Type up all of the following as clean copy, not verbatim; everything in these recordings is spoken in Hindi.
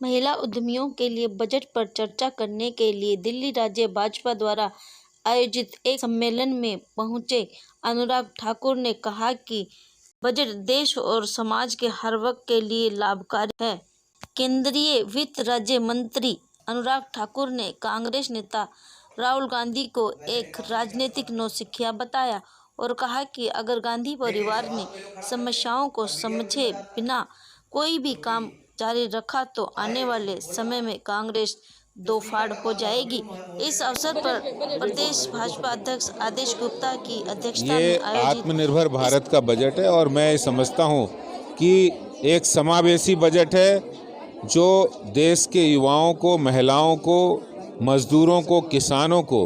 महिला उद्यमियों के लिए बजट पर चर्चा करने के लिए दिल्ली राज्य भाजपा द्वारा आयोजित एक सम्मेलन में पहुंचे अनुराग ठाकुर ने कहा कि बजट देश और समाज के हर वर्ग के लिए लाभकारी है। केंद्रीय वित्त राज्य मंत्री अनुराग ठाकुर ने कांग्रेस नेता राहुल गांधी को एक राजनीतिक नौसिखिया बताया और कहा कि अगर गांधी परिवार ने समस्याओं को समझे बिना कोई भी काम जारी रखा तो आने वाले समय में कांग्रेस दो फाड़ हो जाएगी। इस अवसर पर प्रदेश भाजपा अध्यक्ष आदेश गुप्ता की अध्यक्षता में आयोजित आत्मनिर्भर भारत का बजट है और मैं समझता हूं कि एक समावेशी बजट है जो देश के युवाओं को, महिलाओं को, मजदूरों को, किसानों को,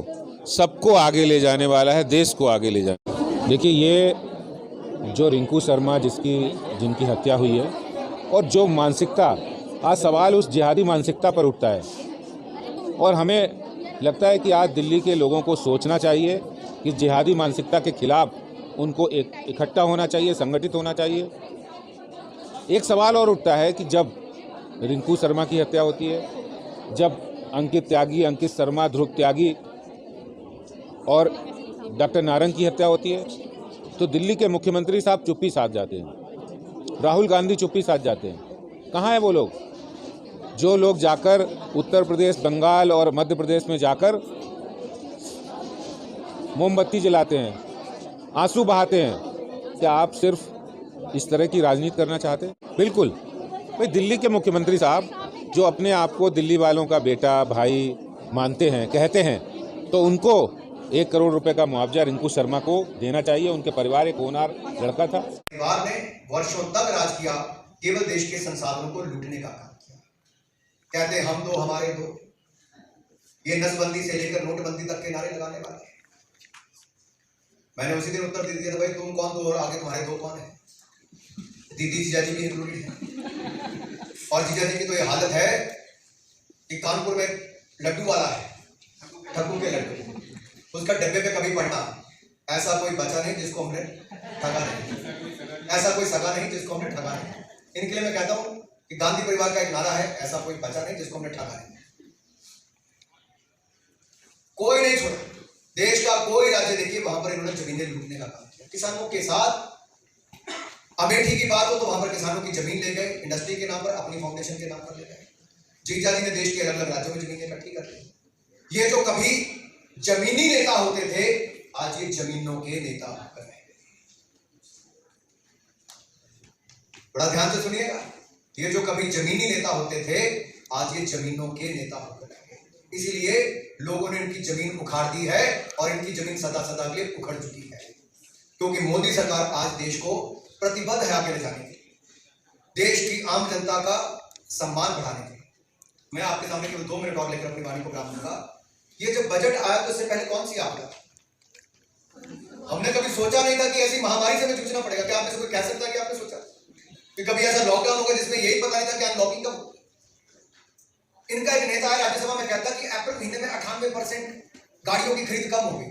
सबको आगे ले जाने वाला है, देश को आगे ले जाने। देखिए, ये जो रिंकू शर्मा जिनकी हत्या हुई है और जो मानसिकता, आज सवाल उस जिहादी मानसिकता पर उठता है और हमें लगता है कि आज दिल्ली के लोगों को सोचना चाहिए कि जिहादी मानसिकता के खिलाफ उनको इकट्ठा होना चाहिए, संगठित होना चाहिए। एक सवाल और उठता है कि जब रिंकू शर्मा की हत्या होती है, जब अंकित शर्मा, ध्रुव त्यागी और डॉक्टर नारंग की हत्या होती है, तो दिल्ली के मुख्यमंत्री साहब चुप्पी साध जाते हैं, राहुल गांधी चुप्पी साध जाते हैं। कहाँ हैं वो लोग? जो लोग जाकर उत्तर प्रदेश, बंगाल और मध्य प्रदेश में जाकर मोमबत्ती जलाते हैं, आंसू बहाते हैं। क्या आप सिर्फ इस तरह की राजनीति करना चाहते हैं? बिल्कुल। भाई, दिल्ली के मुख्यमंत्री साहब जो अपने आप को दिल्ली वालों का बेटा, भाई मानते हैं, कहते हैं, तो उनको 1 करोड़ रुपए का मुआवजा रिंकू शर्मा को देना चाहिए। उनके परिवार एक होनहार लड़का था। परिवार ने वर्षों तक राज किया, केवल देश के संसाधनों को लूटने का काम किया। कहते हम दो हमारे दो, ये नसबंदी से लेकर नोटबंदी तक के नारे लगाने वाले। मैंने उसी दिन उत्तर दे दिया था, भाई तुम कौन दो और आगे तुम्हारे दो कौन है? दीदी जीजाजी भी इंक्लूडेड है। और जीजाजी की तो ये हालत है कि कानपुर में लड्डू वाला है, ठग्गू के लड्डू, उसका डब्बे पे कभी पढ़ना, ऐसा कोई बचा नहीं जिसको हमने ठगा नहीं, ऐसा कोई सगा नहीं जिसको हमने ठगा नहीं। इनके लिए मैं कहता हूं कि गांधी परिवार का एक नारा है, ऐसा कोई बचा नहीं जिसको हमने ठगा नहीं। कोई नहीं छोड़ा, देश का कोई राज्य देखिए वहां पर इन्होंने जमीनें लूटने का काम किया। किसानों के साथ अमेठी की बात हो तो वहां पर किसानों की जमीन ले गए, इंडस्ट्री के नाम पर, अपनी फाउंडेशन के नाम पर ले गए। जीजाजी ने देश के अलग अलग राज्यों में जमीनें इकट्ठी कर ली। ये जो कभी जमीनी नेता होते थे, आज ये जमीनों के नेता होकर रहे। बड़ा ध्यान से सुनिएगा, ये जो कभी जमीनी नेता होते थे, आज ये जमीनों के नेता होकर रहे। इसीलिए लोगों ने इनकी जमीन उखाड़ दी है और इनकी जमीन सदा सदा के लिए उखड़ चुकी है, क्योंकि मोदी सरकार आज देश को प्रतिबद्ध है आगे ले जाने के लिए, देश की आम जनता का सम्मान बढ़ाने के लिए। मैं आपके सामने केवल 2 मिनट और लेकर अपनी वाणी को विराम दूंगा। ये जब बजट आया तो इससे पहले कौन सी आपदा? हमने कभी सोचा नहीं था कि ऐसी महामारी से हमें जूझना पड़ेगा। क्या आपने से कोई कह सकता है कि आपने सोचा कि कभी ऐसा लॉकडाउन होगा जिसमें यही पता नहीं था कि अनलॉकिंग कब होगी? इनका एक नेता है राज्यसभा में, कहता कि अप्रैल महीने में 98% गाड़ियों की खरीद कम होगी।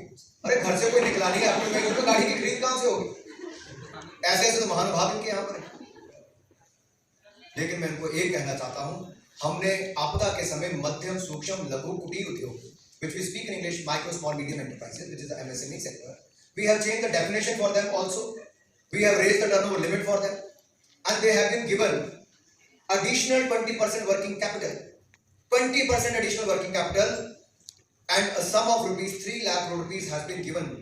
अरे घर से कोई निकला नहीं है, अप्रैल महीने में गाड़ी की खरीद कहां से होगी? ऐसे ऐसे तो महानुभाव इनके यहां पर है। लेकिन मैं इनको एक कहना चाहता हूं, हमने आपदा के समय मध्यम, सूक्ष्म, लघु, कुटीर उद्योग, which we speak in English, micro, small, medium enterprises, which is the MSME sector, we have changed the definition for them also. We have raised the turnover limit for them, and they have been given additional 20% working capital, 20% additional working capital, and a sum of rupees 3 lakh crore rupees has been given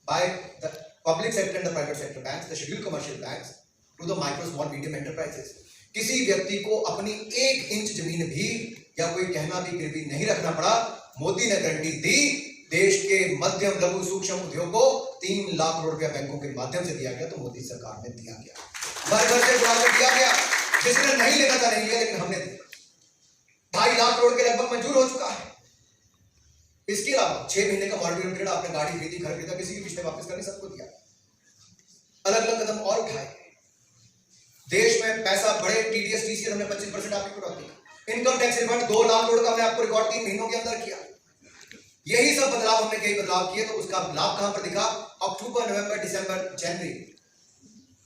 by the public sector and the private sector banks, the scheduled commercial banks, to the micro, small, medium enterprises. किसी व्यक्ति को अपनी 1 इंच जमीन भी या कोई कहना भी गिरवी नहीं रखना पड़ा। मोदी ने गारंटी दी, देश के मध्यम, लघु, सूक्ष्म उद्योग को 3 लाख करोड़ रुपया बैंकों के माध्यम से दिया गया, तो मोदी सरकार ने दिया गया। घर घर से जुड़ा कर दिया गया, जिसने नहीं लेना था नहीं लिया, लेकिन हमने दिया। 2.5 लाख करोड़ के लगभग मंजूर हो चुका है। इसके अलावा 6 महीने का मॉरटोरियम पीरियड, आपने गाड़ी खरीदी, घर खरीदा, किसी की किस्तें वापस करनी, सबको दिया। अलग अलग कदम और उठाए। देश में पैसा बढ़े, टीडीएस टीसीएस हमने 25% आपकी कटौती, income tax refund 2 lakh crore का हमने आपको रिकॉर्ड 3 महीनों के अंदर किया। यही सब बदलाव हमने कई बदलाव किए, तो उसका लाभ कहां पर दिखा? अक्टूबर, नवंबर, दिसंबर, जनवरी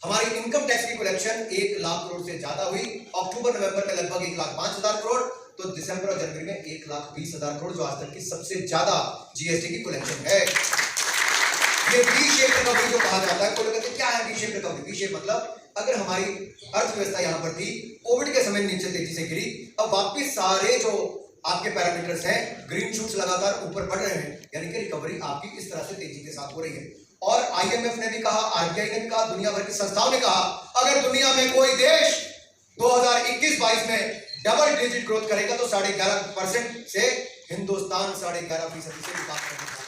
हमारी इनकम टैक्स की कलेक्शन 1 लाख करोड़ से ज्यादा हुई। अक्टूबर नवंबर में लगभग 1,05,000 करोड़, तो दिसंबर और जनवरी में 1,20,000 करोड़, जो आज तक की सबसे ज्यादा जीएसटी की कलेक्शन है। ये वी शेप रिकवरी जो कहा जाता है, कोई कहते हैं क्या है V shape recovery? V shape मतलब अगर हमारी अर्थव्यवस्था यहां पर थी, कोविड के समय नीचे तेजी से गिरी, अब वापस सारे जो आपके पैरामीटर्स हैं, ग्रीन शूट्स लगातार ऊपर बढ़ रहे हैं, यानी कि रिकवरी आपकी इस तरह से तेजी के साथ हो रही है। और आईएमएफ ने भी कहा, आरबीआई ने भी कहा, दुनिया भर की संस्थाओं ने कहा, अगर दुनिया में कोई देश 2021-22 में डबल डिजिट ग्रोथ करेगा तो 11.5% से हिंदुस्तान 11.5% से विकास करेगा।